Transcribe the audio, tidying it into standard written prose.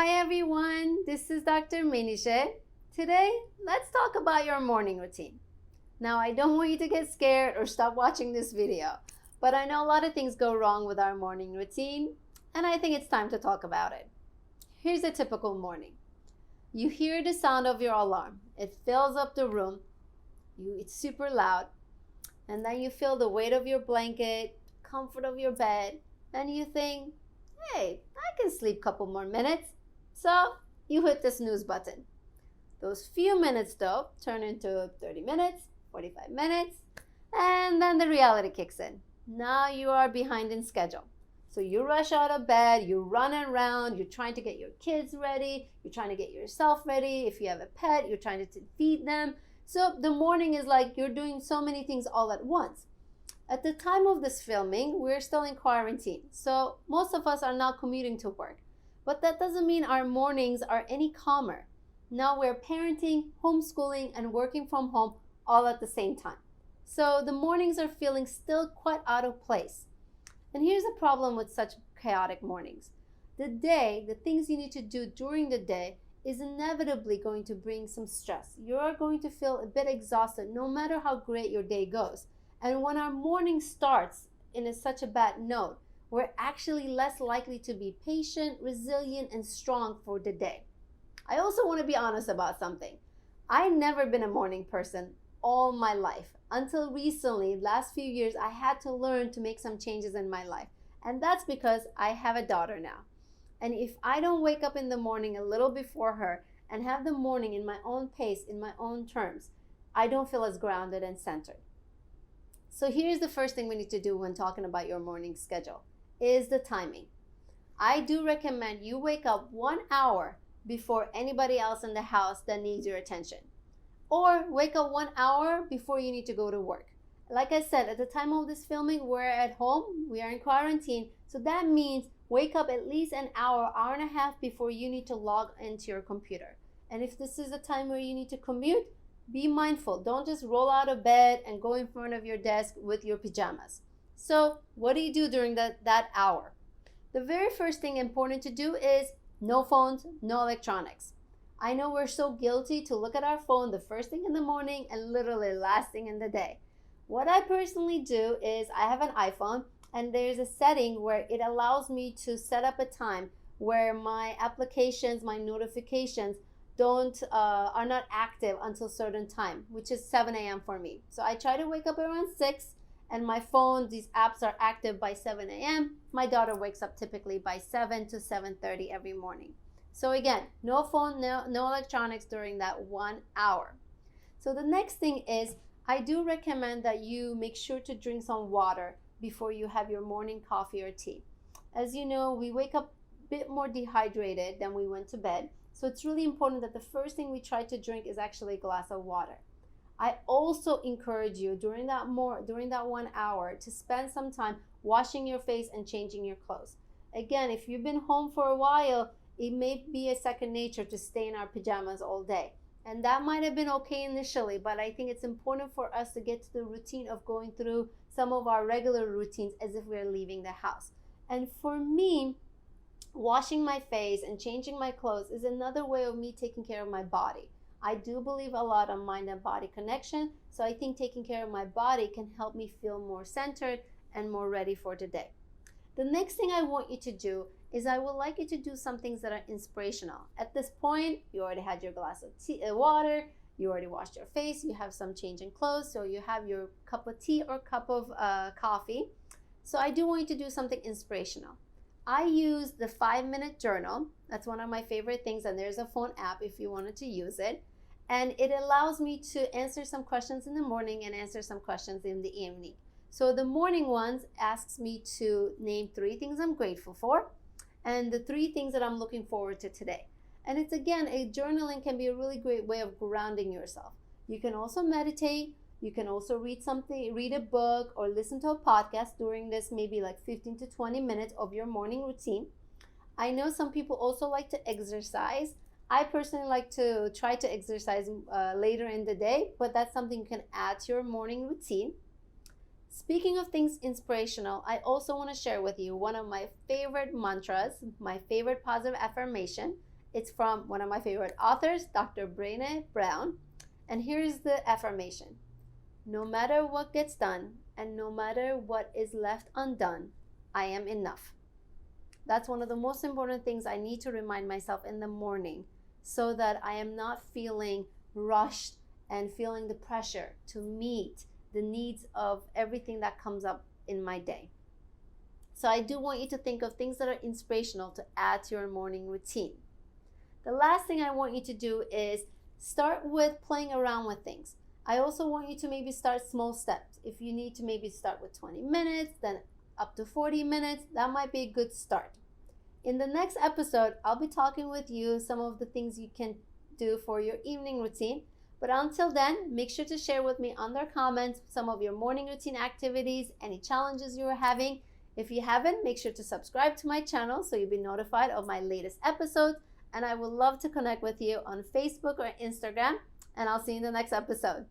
Hi everyone, this is Dr. Menije. Today, let's talk about your morning routine. Now, I don't want you to get scared or stop watching this video, but I know a lot of things go wrong with our morning routine, and I think it's time to talk about it. Here's a typical morning. You hear the sound of your alarm. It fills up the room. It's super loud. And then you feel the weight of your blanket, comfort of your bed, and you think, hey, I can sleep a couple more minutes. So you hit the snooze button. Those few minutes though turn into 30 minutes, 45 minutes, and then the reality kicks in. Now you are behind in schedule. So you rush out of bed, you run around, you're trying to get your kids ready, you're trying to get yourself ready. If you have a pet, you're trying to feed them. So the morning is like you're doing so many things all at once. At the time of this filming, we're still in quarantine, so most of us are not commuting to work. But that doesn't mean our mornings are any calmer. Now we're parenting, homeschooling, and working from home all at the same time. So the mornings are feeling still quite out of place. And here's the problem with such chaotic mornings. The things you need to do during the day is inevitably going to bring some stress. You're going to feel a bit exhausted no matter how great your day goes. And when our morning starts in such a bad note, we're actually less likely to be patient, resilient, and strong for the day. I also want to be honest about something. I've never been a morning person all my life. Until recently, last few years, I had to learn to make some changes in my life. And that's because I have a daughter now. And if I don't wake up in the morning a little before her and have the morning in my own pace, in my own terms, I don't feel as grounded and centered. So here's the first thing we need to do when talking about your morning schedule, is the timing. I do recommend you wake up 1 hour before anybody else in the house that needs your attention. Or wake up 1 hour before you need to go to work. Like I said, at the time of this filming, we're at home, we are in quarantine, so that means wake up at least an hour, hour and a half before you need to log into your computer. And if this is a time where you need to commute, be mindful. Don't just roll out of bed and go in front of your desk with your pajamas. So what do you do during that hour? The very first thing important to do is no phones, no electronics. I know we're so guilty to look at our phone the first thing in the morning and literally last thing in the day. What I personally do is I have an iPhone, and there's a setting where it allows me to set up a time where my applications, my notifications are not active until certain time, which is 7 a.m. for me. So I try to wake up around 6, and my phone, these apps are active by 7 a.m. My daughter wakes up typically by 7 to 7:30 every morning. So again, no phone, no electronics during that 1 hour. So the next thing is, I do recommend that you make sure to drink some water before you have your morning coffee or tea. As you know, we wake up a bit more dehydrated than we went to bed. So it's really important that the first thing we try to drink is actually a glass of water. I also encourage you during that 1 hour to spend some time washing your face and changing your clothes. Again, if you've been home for a while, it may be a second nature to stay in our pajamas all day. And that might have been okay initially, but I think it's important for us to get to the routine of going through some of our regular routines as if we're leaving the house. And for me, washing my face and changing my clothes is another way of me taking care of my body. I do believe a lot on mind and body connection, so I think taking care of my body can help me feel more centered and more ready for the day. The next thing I want you to do is I would like you to do some things that are inspirational. At this point, you already had your glass of water, you already washed your face, you have some change in clothes, so you have your cup of tea or cup of coffee. So I do want you to do something inspirational. I use the 5-minute journal. That's one of my favorite things, and there's a phone app if you wanted to use it. And it allows me to answer some questions in the morning and answer some questions in the evening. So the morning ones asks me to name 3 things I'm grateful for and the 3 things that I'm looking forward to today. And it's, again, journaling can be a really great way of grounding yourself. You can also meditate. You can also read a book or listen to a podcast during this maybe like 15 to 20 minutes of your morning routine. I know some people also like to exercise. I personally like to try to exercise later in the day, but that's something you can add to your morning routine. Speaking of things inspirational, I also want to share with you one of my favorite mantras, my favorite positive affirmation, It's from one of my favorite authors, Dr. Brené Brown. And here's the affirmation. No matter what gets done and no matter what is left undone, I am enough. That's one of the most important things I need to remind myself in the morning so that I am not feeling rushed and feeling the pressure to meet the needs of everything that comes up in my day. So I do want you to think of things that are inspirational to add to your morning routine. The last thing I want you to do is start with playing around with things. I also want you to maybe start small steps. If you need to maybe start with 20 minutes, then up to 40 minutes, that might be a good start. In the next episode, I'll be talking with you some of the things you can do for your evening routine. But until then, make sure to share with me under comments some of your morning routine activities, any challenges you are having. If you haven't, make sure to subscribe to my channel so you'll be notified of my latest episodes. And I would love to connect with you on Facebook or Instagram. And I'll see you in the next episode.